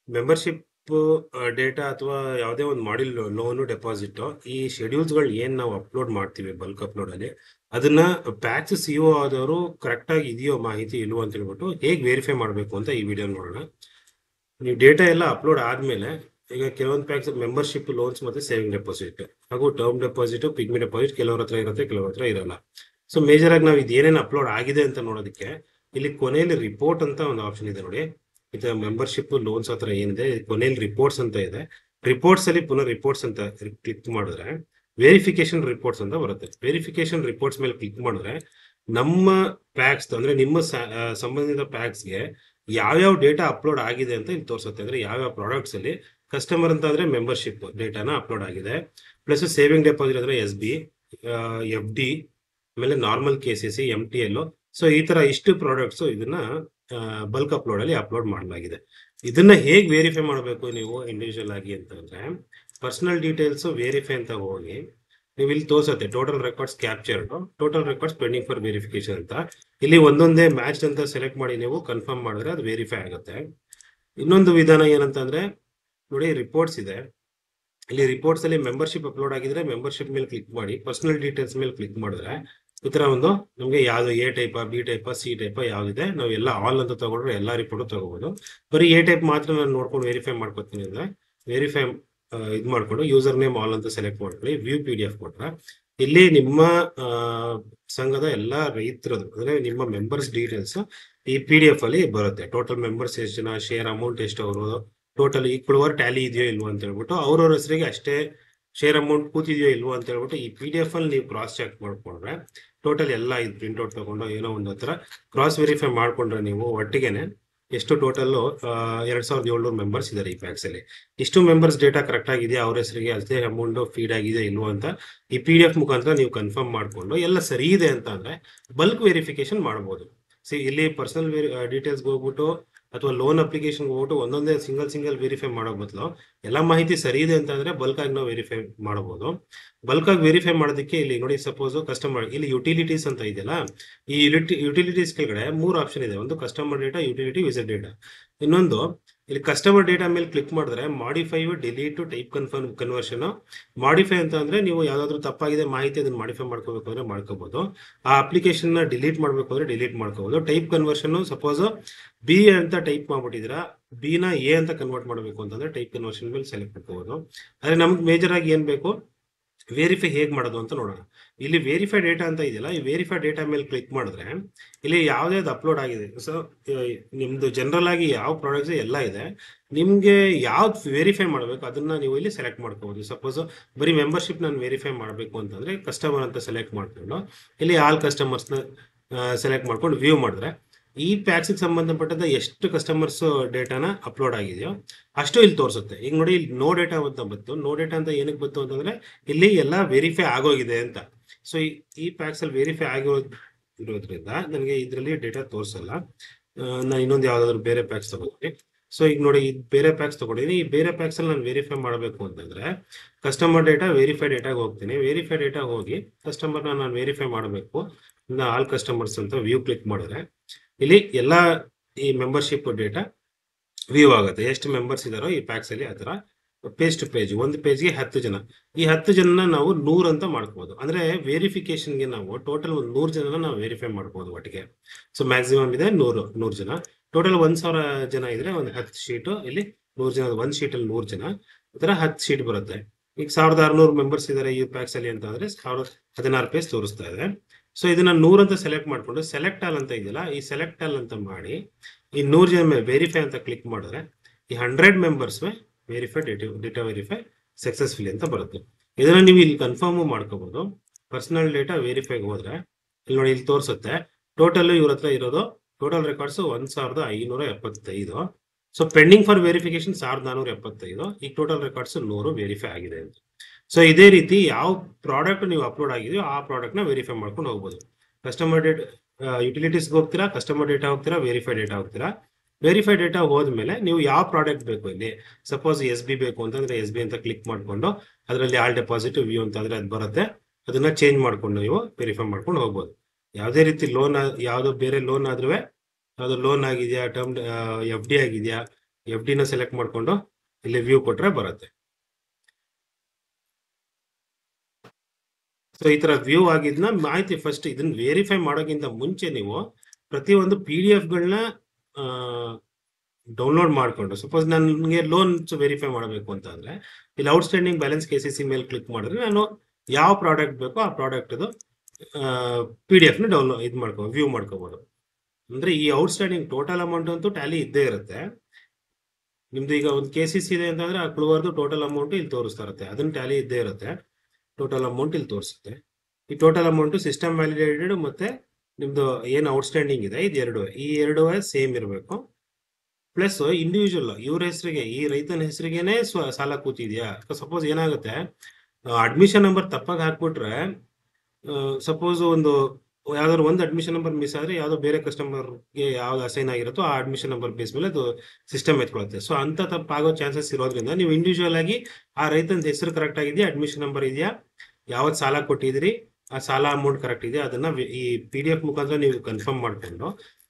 Membership data ಅಥವಾ ಯಾವುದೇ ಒಂದು ಮಾಡಿಲ್ ಲೋನು ಡೆಪಾಸಿಟ್ ಈ ಶೆಡ್ಯೂಲ್ಸ್ಗಳು ಏನು ನಾವು ಅಪ್ಲೋಡ್ ಮಾಡ್ತೀವಿ ಬಲ್ಕ್ ಅಪ್ಲೋಡಲ್ಲಿ ಅದನ್ನ ಪ್ಯಾಕ್ಸ್ ಸಿ ಒ ಆದವರು ಕರೆಕ್ಟಾಗಿ ಇದೆಯೋ ಮಾಹಿತಿ ಇಲ್ವೋ ಅಂತ ಹೇಳ್ಬಿಟ್ಟು ಹೇಗೆ ವೆರಿಫೈ ಮಾಡಬೇಕು ಅಂತ ಈ ವಿಡಿಯೋ ನೋಡೋಣ. ನೀವು ಡೇಟಾ ಎಲ್ಲ ಅಪ್ಲೋಡ್ ಆದಮೇಲೆ ಈಗ ಕೆಲವೊಂದು ಪ್ಯಾಕ್ಸ್ ಮೆಂಬರ್ಶಿಪ್ ಲೋನ್ಸ್ ಮತ್ತು ಸೇವಿಂಗ್ ಡೆಪಾಸಿಟ್ ಹಾಗೂ ಟರ್ಮ್ ಡೆಪಾಸಿಟ್ ಪಿಗ್ಮಿ ಡೆಪಾಸಿಟ್ ಕೆಲವ್ರ ಹತ್ರ ಇರುತ್ತೆ, ಕೆಲವ್ರ ಹತ್ರ ಇರಲ್ಲ. ಸೊ ಮೇಜರ್ ಆಗಿ ನಾವು ಇದೇನೇನು ಅಪ್ಲೋಡ್ ಆಗಿದೆ ಅಂತ ನೋಡೋದಕ್ಕೆ ಇಲ್ಲಿ ಕೊನೆಯಲ್ಲಿ ರಿಪೋರ್ಟ್ ಅಂತ ಒಂದು ಆಪ್ಷನ್ ಇದೆ ನೋಡಿ. ಇದು ಮೆಂಬರ್ಶಿಪ್ ಲೋನ್ಸ್ ಹತ್ರ ಏನಿದೆ ಕೊನೆಯಲ್ಲಿ ರಿಪೋರ್ಟ್ಸ್ ಅಂತ ಇದೆ. ರಿಪೋರ್ಟ್ಸ್ ಅಲ್ಲಿ ಪುನಃ ರಿಪೋರ್ಟ್ಸ್ ಅಂತ ಕ್ಲಿಕ್ ಮಾಡಿದ್ರೆ ವೆರಿಫಿಕೇಶನ್ ರಿಪೋರ್ಟ್ಸ್ ಅಂತ ಬರುತ್ತೆ. ವೆರಿಫಿಕೇಶನ್ ರಿಪೋರ್ಟ್ಸ್ ಮೇಲೆ ಕ್ಲಿಕ್ ಮಾಡಿದ್ರೆ ನಮ್ಮ ಪ್ಯಾಕ್ಸ್ ಅಂದ್ರೆ ನಿಮ್ಮ ಸಂಬಂಧಿತ ಪ್ಯಾಕ್ಸ್ಗೆ ಯಾವ್ಯಾವ ಡೇಟಾ ಅಪ್ಲೋಡ್ ಆಗಿದೆ ಅಂತ ಇಲ್ಲಿ ತೋರಿಸುತ್ತೆ. ಅಂದ್ರೆ ಯಾವ್ಯಾವ ಪ್ರಾಡಕ್ಟ್ಸ್ ಅಲ್ಲಿ ಕಸ್ಟಮರ್ ಅಂತ ಅಂದ್ರೆ ಮೆಂಬರ್ಶಿಪ್ ಡೇಟಾನ ಅಪ್ಲೋಡ್ ಆಗಿದೆ, ಪ್ಲಸ್ ಸೇವಿಂಗ್ ಡೆಪಾಸಿಟ್ ಅಂದ್ರೆ ಎಸ್ ಬಿ, ಎಫ್ ಡಿ, ಆಮೇಲೆ ನಾರ್ಮಲ್ KCC, MTL. ಸೊ ಈ ತರ ಇಷ್ಟು ಪ್ರಾಡಕ್ಟ್ಸ್ ಇದನ್ನ ಬಲ್ಕ್ ಅಪ್ಲೋಡ್ ಅಲ್ಲಿ ಅಪ್ಲೋಡ್ ಮಾಡಲಾಗಿದೆ. ಇದನ್ನ ಹೇಗೆ ವೆರಿಫೈ ಮಾಡಬೇಕು ನೀವು ಇಂಡಿವಿಜುವಲ್ ಆಗಿ ಅಂತಂದ್ರೆ ಪರ್ಸನಲ್ ಡೀಟೇಲ್ಸ್ ವೆರಿಫೈ ಅಂತ ಹೋಗಿ ನೀವು ಇಲ್ಲಿ ತೋರಿಸುತ್ತೆ total records captured, total records pending for verification ಅಂತ. ಇಲ್ಲಿ ಒಂದೊಂದೇ ಮ್ಯಾಚ್ ಅಂತ ಸೆಲೆಕ್ಟ್ ಮಾಡಿ ನೀವು ಕನ್ಫರ್ಮ್ ಮಾಡಿದ್ರೆ ಅದು ವೆರಿಫೈ ಆಗುತ್ತೆ. ಇನ್ನೊಂದು ವಿಧಾನ ಏನಂತಂದ್ರೆ ನೋಡಿ ರಿಪೋರ್ಟ್ಸ್ ಇದೆ. ಇಲ್ಲಿ ರಿಪೋರ್ಟ್ಸ್ ಅಲ್ಲಿ ಮೆಂಬರ್ಶಿಪ್ ಅಪ್ಲೋಡ್ ಆಗಿದ್ರೆ ಮೆಂಬರ್ಶಿಪ್ ಮೇಲೆ ಕ್ಲಿಕ್ ಮಾಡಿ ಪರ್ಸನಲ್ ಡೀಟೇಲ್ಸ್ ಮೇಲೆ ಕ್ಲಿಕ್ ಮಾಡಿದ್ರೆ ಈ ತರ ಒಂದು ನಮಗೆ ಯಾವ್ದು A type, B type, C type ಯಾವ್ದಿದೆ ನಾವು ಎಲ್ಲ ಆಲ್ ಅಂತ ತಗೊಂಡ್ರೆ ಎಲ್ಲಾ ರಿಪೋರ್ಟ್ ತಗೋಬಹುದು. ಬರೀ ಎ ಟೈಪ್ ಮಾತ್ರ ನಾನು ನೋಡ್ಕೊಂಡು ವೆರಿಫೈ ಮಾಡ್ಕೊತೀನಿ ಅಂದ್ರೆ ವೆರಿಫೈ ಇದು ಮಾಡ್ಕೊಂಡು ಯೂಸರ್ ನೇಮ್ ಆಲ್ ಅಂತ ಸೆಲೆಕ್ಟ್ ಮಾಡ್ಕೊಳ್ಳಿ. ವ್ಯೂ PDF ಕೊಟ್ರೆ ಇಲ್ಲಿ ನಿಮ್ಮ ಸಂಘದ ಎಲ್ಲಾ ರೈತರದು ಅಂದ್ರೆ ನಿಮ್ಮ ಮೆಂಬರ್ಸ್ ಡೀಟೇಲ್ಸ್ ಈ PDF ಅಲ್ಲಿ ಬರುತ್ತೆ. ಟೋಟಲ್ ಮೆಂಬರ್ಸ್ ಎಷ್ಟು ಜನ, ಶೇರ್ ಅಮೌಂಟ್ ಎಷ್ಟು, ಅವರು ಟೋಟಲ್ ಈಕ್ವಲ್ ಓವರ್ ಟ್ಯಾಲಿ ಇದೆಯೋ ಇಲ್ವೋ ಅಂತ ಹೇಳ್ಬಿಟ್ಟು ಅವ್ರವ್ರ ಹೆಸರಿಗೆ ಅಷ್ಟೇ ಶೇರ್ ಅಮೌಂಟ್ ಕೂತಿದೆಯೋ ಇಲ್ವೋ ಅಂತ ಹೇಳ್ಬಿಟ್ಟು ಈ PDF ಅಲ್ಲಿ ನೀವು ಕ್ರಾಸ್ ಚೆಕ್ ಮಾಡ್ಕೊಂಡ್ರೆ ಟೋಟಲ್ ಎಲ್ಲ ಇದು ಪ್ರಿಂಟ್ಔಟ್ ತಗೊಂಡು ಏನೋ ಒಂದು ಹತ್ರ ಕ್ರಾಸ್ ವೆರಿಫೈ ಮಾಡ್ಕೊಂಡ್ರೆ ನೀವು ಒಟ್ಟಿಗೆನೆ ಎಷ್ಟು ಟೋಟಲ್ 2700 ಮೆಂಬರ್ಸ್ ಇದಾರೆ ಈ ಪ್ಯಾಕ್ಸ್ ಅಲ್ಲಿ. ಇಷ್ಟು ಮೆಂಬರ್ಸ್ ಡೇಟಾ ಕರೆಕ್ಟ್ ಆಗಿದೆಯಾ, ಅವ್ರ ಹೆಸರಿಗೆ ಅಷ್ಟೇ ಅಮೌಂಟ್ ಫೀಡ್ ಆಗಿದೆ ಇಲ್ವೋ ಅಂತ ಈ PDF ಮುಖಾಂತರ ನೀವು ಕನ್ಫರ್ಮ್ ಮಾಡ್ಕೊಂಡು ಎಲ್ಲ ಸರಿ ಇದೆ ಅಂತ ಅಂದ್ರೆ ಬಲ್ಕ್ ವೆರಿಫಿಕೇಶನ್ ಮಾಡಬಹುದು. ಇಲ್ಲಿ ಪರ್ಸನಲ್ ಡೀಟೇಲ್ಸ್ಗೆ ಹೋಗ್ಬಿಟ್ಟು ಅಥವಾ ಲೋನ್ ಅಪ್ಲಿಕೇಶನ್ ಹೋಗ್ಬಿಟ್ಟು ಒಂದೊಂದೇ ಸಿಂಗಲ್ ವೆರಿಫೈ ಮಾಡೋ ಬದಲು ಎಲ್ಲ ಮಾಹಿತಿ ಸರಿ ಇದೆ ಅಂತ ಅಂದ್ರೆ ಬಲ್ಕ್ ಆಗಿ ನಾವು ವೆರಿಫೈ ಮಾಡಬಹುದು. ಬಲ್ಕ್ ಆಗಿ ವೆರಿಫೈ ಮಾಡೋದಕ್ಕೆ ಇಲ್ಲಿ ನೋಡಿ ಸಪೋಸ್ ಕಸ್ಟಮರ್ ಇಲ್ಲಿ ಯುಟಿಲಿಟೀಸ್ ಅಂತ ಇದೆಯಲ್ಲ, ಈ ಯುಟಿಲಿಟೀಸ್ ಕೆಳಗಡೆ 3 ಆಪ್ಷನ್ ಇದೆ. ಒಂದು customer data, utility, visit data. ಇನ್ನೊಂದು ಇಲ್ಲಿ ಕಸ್ಟಮರ್ ಡೇಟಾ ಮೇಲೆ ಕ್ಲಿಕ್ ಮಾಡಿದ್ರೆ modify, delete, type conversion. Modify ಅಂತ ಅಂದ್ರೆ ನೀವು ಯಾವ್ದಾದ್ರು ತಪ್ಪಾಗಿದೆ ಮಾಹಿತಿ ಅದನ್ನ ಮಾಡಿಫೈ ಮಾಡ್ಕೋಬೇಕು ಅಂದ್ರೆ ಮಾಡ್ಕೋಬಹುದು. ಆ ಅಪ್ಲಿಕೇಶನ್ ನ ಡಿಲೀಟ್ ಮಾಡ್ಬೇಕು ಅಂದ್ರೆ ಡಿಲೀಟ್ ಮಾಡ್ಕೋಬಹುದು. ಟೈಪ್ ಕನ್ವರ್ಷನ್ ಸಪೋಸ್ ಬಿ ಅಂತ ಟೈಪ್ ಮಾಡ್ಬಿಟ್ಟಿದ್ರ ಬಿ ನ ಎ ಅಂತ ಕನ್ವರ್ಟ್ ಮಾಡಬೇಕು ಅಂತಂದ್ರೆ ಟೈಪ್ ಕನ್ವರ್ಷನ್ ಮೇಲೆ ಸೆಲೆಕ್ಟ್ ಮಾಡ್ಕೋಬಹುದು. ಆದ್ರೆ ನಮ್ಗೆ ಮೇಜರ್ ಆಗಿ ಏನ್ ಬೇಕು, ವೆರಿಫೈ ಹೇಗೆ ಮಾಡೋದು ಅಂತ ನೋಡೋಣ. ಇಲ್ಲಿ ವೆರಿಫೈ ಡೇಟಾ ಅಂತ ಇದೆಯಲ್ಲ, ಈ ವೆರಿಫೈ ಡೇಟಾ ಮೇಲೆ ಕ್ಲಿಕ್ ಮಾಡಿದ್ರೆ ಇಲ್ಲಿ ಯಾವ್ದಾವ್ದು ಅಪ್ಲೋಡ್ ಆಗಿದೆ. ಸೊ ನಿಮ್ದು ಜನರಲ್ ಆಗಿ ಯಾವ ಪ್ರಾಡಕ್ಟ್ಸ್ ಎಲ್ಲ ಇದೆ, ನಿಮ್ಗೆ ಯಾವ್ದು ವೆರಿಫೈ ಮಾಡಬೇಕು ಅದನ್ನ ನೀವು ಇಲ್ಲಿ ಸೆಲೆಕ್ಟ್ ಮಾಡ್ಕೋಬಹುದು. ಸಪೋಸ್ ಬರೀ ಮೆಂಬರ್ಶಿಪ್ ನಾನು ವೆರಿಫೈ ಮಾಡಬೇಕು ಅಂತಂದ್ರೆ ಕಸ್ಟಮರ್ ಅಂತ ಸೆಲೆಕ್ಟ್ ಮಾಡ್ಕೊಂಡು ಇಲ್ಲಿ ಆಲ್ ಕಸ್ಟಮರ್ಸ್ ನ ಸೆಲೆಕ್ಟ್ ಮಾಡ್ಕೊಂಡು ವ್ಯೂ ಮಾಡಿದ್ರೆ ಈ ಪ್ಯಾಕ್ಸ್ ಸಂಬಂಧಪಟ್ಟಂತ ಎಷ್ಟು ಕಸ್ಟಮರ್ಸ್ ಡೇಟಾನ ಅಪ್ಲೋಡ್ ಆಗಿದೆಯೋ ಅಷ್ಟು ಇಲ್ಲಿ ತೋರಿಸುತ್ತೆ. ಈಗ ನೋಡಿ ಇಲ್ಲಿ ನೋ ಡೇಟಾ ಅಂತ ಬಂತು. ನೋ ಡೇಟಾ ಅಂತ ಏನಕ್ಕೆ ಬಂತು ಅಂತಂದ್ರೆ ಇಲ್ಲಿ ಎಲ್ಲ ವೆರಿಫೈ ಆಗೋಗಿದೆ ಅಂತ. ಸೊ ಈ ಪ್ಯಾಕ್ಸ್ ಅಲ್ಲಿ ವೆರಿಫೈ ಆಗಿರೋದ್ರಿಂದ ನನಗೆ ಇದರಲ್ಲಿ ಡೇಟಾ ತೋರಿಸಲ್ಲ. ನಾನು ಇನ್ನೊಂದು ಯಾವ್ದಾದ್ರು ಬೇರೆ ಪ್ಯಾಕ್ಸ್ ತಗೋತೀನಿ. ಸೊ ಈಗ ನೋಡಿ ಬೇರೆ ಪ್ಯಾಕ್ಸ್ ತಗೊಂಡಿದ್ದೀನಿ. ಈ ಬೇರೆ ಪ್ಯಾಕ್ಸ್ ಅಲ್ಲಿ ನಾನು ವೆರಿಫೈ ಮಾಡಬೇಕು ಅಂತಂದ್ರೆ ಕಸ್ಟಮರ್ ಡೇಟಾ, ವೆರಿಫೈ ಡೇಟಾಗೆ ಹೋಗ್ತೀನಿ. ವೆರಿಫೈ ಡೇಟಾ ಹೋಗಿ ಕಸ್ಟಮರ್ನ ನಾನು ವೆರಿಫೈ ಮಾಡಬೇಕು, ಆಲ್ ಕಸ್ಟಮರ್ಸ್ ಅಂತ ವ್ಯೂ ಕ್ಲಿಕ್ ಮಾಡಿದ್ರೆ ಇಲ್ಲಿ ಎಲ್ಲ ಈ ಮೆಂಬರ್ಶಿಪ್ ಡೇಟಾ ವ್ಯೂ ಆಗುತ್ತೆ. ಎಷ್ಟು ಮೆಂಬರ್ಸ್ ಇದಾರೋ ಈ ಪ್ಯಾಕ್ಸ್ ಅಲ್ಲಿ ಆ ತರ ಪೇಜ್ ಟು ಪೇಜ್, ಒಂದು ಪೇಜ್ಗೆ 10 ಜನ. ಈ 10 ಜನ ನಾವು 100 ಅಂತ ಮಾಡ್ಕೋಬಹುದು. ಅಂದ್ರೆ ವೆರಿಫಿಕೇಶನ್ಗೆ ನಾವು ಟೋಟಲ್ 100 ಜನನ ನಾವು ವೆರಿಫೈ ಮಾಡ್ಬೋದು ಒಟ್ಟಿಗೆ. ಸೊ ಮ್ಯಾಕ್ಸಿಮಮ್ ಇದೆ 100 ಜನ. ಟೋಟಲ್ 1000 ಜನ ಇದ್ರೆ ಒಂದು 10 ಶೀಟ್, ಇಲ್ಲಿ 100 ಜನ, ಒಂದು ಶೀಟ್ ಅಲ್ಲಿ 100 ಜನ, ಈ ತರ 10 ಶೀಟ್ ಬರುತ್ತೆ. ಈಗ 1600 ಮೆಂಬರ್ಸ್ ಇದಾರೆ ಈ ಪ್ಯಾಕ್ಸ್ ಅಲ್ಲಿ ಅಂತ ಅಂದ್ರೆ 16 ಪೇಜ್ ತೋರಿಸ್ತಾ ಇದೆ. ಸೊ ಇದನ್ನ 100 ಅಂತ ಸೆಲೆಕ್ಟ್ ಮಾಡ್ಕೊಂಡು ಸೆಲೆಕ್ಟ್ ಆಲ್ ಅಂತ ಇದೆಯಲ್ಲ, ಈ ಸೆಲೆಕ್ಟ್ ಆಲ್ ಅಂತ ಮಾಡಿ ಈ 100 ಜನ ಮೇಲೆ ವೆರಿಫೈ ಅಂತ ಕ್ಲಿಕ್ ಮಾಡಿದ್ರೆ ಈ 100 members verify data verify successfully ಅಂತ ಬರುತ್ತೆ. ಇದನ್ನ ನೀವು ಇಲ್ಲಿ ಕನ್ಫರ್ಮ್ ಮಾಡ್ಕೋಬಹುದು. ಪರ್ಸನಲ್ ಡೇಟಾ ವೆರಿಫೈಗೆ ಹೋದ್ರೆ ಇಲ್ಲಿ ನೋಡಿ ಇಲ್ಲಿ ತೋರಿಸುತ್ತೆ ಟೋಟಲ್ ಇವ್ರ ಹತ್ರ ಇರೋದು total records 1575. So pending for verification 1475. ಈಗ ಟೋಟಲ್ ರೆಕಾರ್ಡ್ಸ್ 100 ವೆರಿಫೈ ಆಗಿದೆ ಅಂತ. ಸೊ ಇದೇ ರೀತಿ ಯಾವ ಪ್ರಾಡಕ್ಟ್ ನೀವು ಅಪ್ಲೋಡ್ ಆಗಿದೆಯೋ ಆ ಪ್ರಾಡಕ್ಟ್ ನ ವೆರಿಫೈ ಮಾಡ್ಕೊಂಡು ಹೋಗ್ಬೋದು. ಕಸ್ಟಮರ್ ಡೇಟಾ ಯುಟಿಲಿಟೀಸ್ಗೆ ಹೋಗ್ತೀರಾ, ಕಸ್ಟಮರ್ ಡೇಟಾ ಹೋಗ್ತೀರಾ, ವೆರಿಫೈ ಡೇಟಾ ಹೋಗ್ತೀರಾ. ವೆರಿಫೈ ಡೇಟಾ ಹೋದ್ಮೇಲೆ ನೀವು ಯಾವ ಪ್ರಾಡಕ್ಟ್ ಬೇಕು, ಇಲ್ಲಿ ಸಪೋಸ್ ಎಸ್ ಬಿ ಬೇಕು ಅಂತಂದ್ರೆ ಎಸ್ ಬಿ ಅಂತ ಕ್ಲಿಕ್ ಮಾಡ್ಕೊಂಡು ಅದರಲ್ಲಿ ಆಲ್ ಡೆಪಾಸಿಟ್ ವ್ಯೂ ಅಂತಂದ್ರೆ ಅದು ಬರುತ್ತೆ. ಅದನ್ನ ಚೇಂಜ್ ಮಾಡ್ಕೊಂಡು ನೀವು ವೆರಿಫೈ ಮಾಡ್ಕೊಂಡು ಹೋಗ್ಬೋದು. ಯಾವುದೇ ರೀತಿ ಲೋನ್, ಯಾವ್ದೋ ಬೇರೆ ಲೋನ್ ಆದ್ರೂ ಯಾವ್ದು ಲೋನ್ ಆಗಿದೆಯಾ, ಟರ್ಮ್ FD ಆಗಿದೆಯಾ, ಎಫ್ ಡಿನ ಸೆಲೆಕ್ಟ್ ಮಾಡ್ಕೊಂಡು ಇಲ್ಲಿ ವ್ಯೂ ಕೊಟ್ರೆ ಬರುತ್ತೆ. ಸೊ ಈ ತರ ವ್ಯೂ ಆಗಿದ್ನ ಮಾಹಿತಿ ಫಸ್ಟ್ ಇದನ್ನ ವೆರಿಫೈ ಮಾಡೋಕ್ಕಿಂತ ಮುಂಚೆ ನೀವು ಪ್ರತಿಯೊಂದು PDF ಗಳನ್ನ ಡೌನ್ಲೋಡ್ ಮಾಡ್ಕೊಂಡು, ಸಪೋಸ್ ನನಗೆ ಲೋನ್ಸ್ ವೆರಿಫೈ ಮಾಡಬೇಕು ಅಂತ ಅಂದ್ರೆ ಇಲ್ಲಿ ಔಟ್ಸ್ಟ್ಯಾಂಡಿಂಗ್ ಬ್ಯಾಲೆನ್ಸ್ KCC ಮೇಲೆ ಕ್ಲಿಕ್ ಮಾಡಿದ್ರೆ ನಾನು ಯಾವ ಪ್ರಾಡಕ್ಟ್ ಬೇಕೋ ಆ ಪ್ರಾಡಕ್ಟ್ದು PDF ನ ಡೌನ್ಲೋಡ್ ವ್ಯೂ ಮಾಡ್ಕೋಬಹುದು. ಅಂದ್ರೆ ಈ ಔಟ್ಸ್ಟ್ಯಾಂಡಿಂಗ್ ಟೋಟಲ್ ಅಮೌಂಟ್ ಅಂತೂ ಟ್ಯಾಲಿ ಇದ್ದೇ ಇರುತ್ತೆ. ನಿಮ್ದು ಈಗ ಒಂದು KCC ಇದೆ ಅಂತಂದ್ರೆ ಆ ಕ್ಲೂವರ್ದು ಟೋಟಲ್ ಅಮೌಂಟ್ ಇಲ್ಲಿ ತೋರಿಸ್ತಾ ಇರುತ್ತೆ, ಅದನ್ನ ಟ್ಯಾಲಿ ಇದ್ದೇ ಇರುತ್ತೆ. ಟೋಟಲ್ ಅಮೌಂಟ್ ಇಲ್ಲಿ ತೋರಿಸುತ್ತೆ. ಈ ಟೋಟಲ್ ಅಮೌಂಟ್ ಸಿಸ್ಟಮ್ ವ್ಯಾಲಿಡೇಟೆಡ್ ಮತ್ತೆ ನಿಮ್ದು ಏನು ಔಟ್ಸ್ಟ್ಯಾಂಡಿಂಗ್ ಇದೆ ಈ ಎರಡು ಸೇಮ್ ಇರಬೇಕು. ಪ್ಲಸ್ ಇಂಡಿವಿಜುವಲ್ ಇವ್ರ ಹೆಸರಿಗೆ, ಈ ರೈತನ ಹೆಸರಿಗೆನೆ ಸಾಲ ಕೂತಿದ್ಯಾ. ಸಪೋಸ್ ಏನಾಗುತ್ತೆ, ಅಡ್ಮಿಷನ್ ನಂಬರ್ ತಪ್ಪಾಗಿ ಹಾಕ್ಬಿಟ್ರೆ, ಸಪೋಸ್ ಯಾವ್ದಾದ್ರು ಒಂದು ಅಡ್ಮಿಷನ್ ನಂಬರ್ ಮಿಸ್ ಆದ್ರೆ ಯಾವ್ದೋ ಬೇರೆ ಕಸ್ಟಮರ್ಗೆ ಯಾವ್ದು ಅಸೈನ್ ಆಗಿರುತ್ತೋ ಆ ಅಡ್ಮಿಷನ್ ನಂಬರ್ ಬೇಸ್ ಮೇಲೆ ಅದು ಸಿಸ್ಟಮ್ ಎತ್ಕೊಳುತ್ತೆ. ಸೊ ಅಂತ ತಪ್ಪಾಗೋ ಚಾನ್ಸಸ್ ಇರೋದ್ರಿಂದ ನೀವು ಇಂಡಿವಿಜುವಲ್ ಆಗಿ ಆ ರೈತನ ಹೆಸರು ಕರೆಕ್ಟ್ ಆಗಿದೆಯಾ, ಅಡ್ಮಿಷನ್ ನಂಬರ್ ಇದೆಯಾ, ಯಾವತ್ತು ಸಾಲ ಕೊಟ್ಟಿದ್ರಿ, ಆ ಸಾಲ ಅಮೌಂಟ್ ಕರೆಕ್ಟ್ ಇದೆಯಾ, ಅದನ್ನ ಈ PDF ಮುಖಾಂತರ ನೀವು ಕನ್ಫರ್ಮ್ ಮಾಡ್ಕೊಂಡು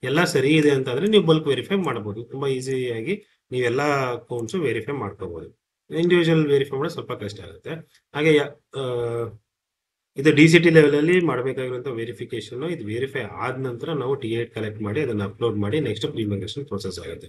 ಎಲ್ಲ ಸರಿ ಇದೆ ಅಂತಂದ್ರೆ ನೀವು ಬಲ್ಕ್ ವೆರಿಫೈ ಮಾಡಬಹುದು. ತುಂಬಾ ಈಸಿಯಾಗಿ ನೀವೆಲ್ಲ ಅಕೌಂಟ್ಸ್ ವೆರಿಫೈ ಮಾಡ್ಕೋಬಹುದು. ಇಂಡಿವಿಜುವಲ್ ವೆರಿಫೈ ಮಾಡೋದು ಸ್ವಲ್ಪ ಕಷ್ಟ ಆಗುತ್ತೆ. ಹಾಗೆ ಇದು DCT ಲೆವೆಲ್ ಅಲ್ಲಿ ಮಾಡಬೇಕಾಗಿರುವಂತ ವೆರಿಫಿಕೇಶನ್. ಇದು ವೆರಿಫೈ ಆದ ನಂತರ ನಾವು T8 ಕಲೆಕ್ಟ್ ಮಾಡಿ ಅದನ್ನ ಅಪ್ಲೋಡ್ ಮಾಡಿ ನೆಕ್ಸ್ಟ್ ಪ್ರಿಮೈಗ್ರೇಷನ್ ಪ್ರೋಸೆಸ್ ಆಗುತ್ತೆ.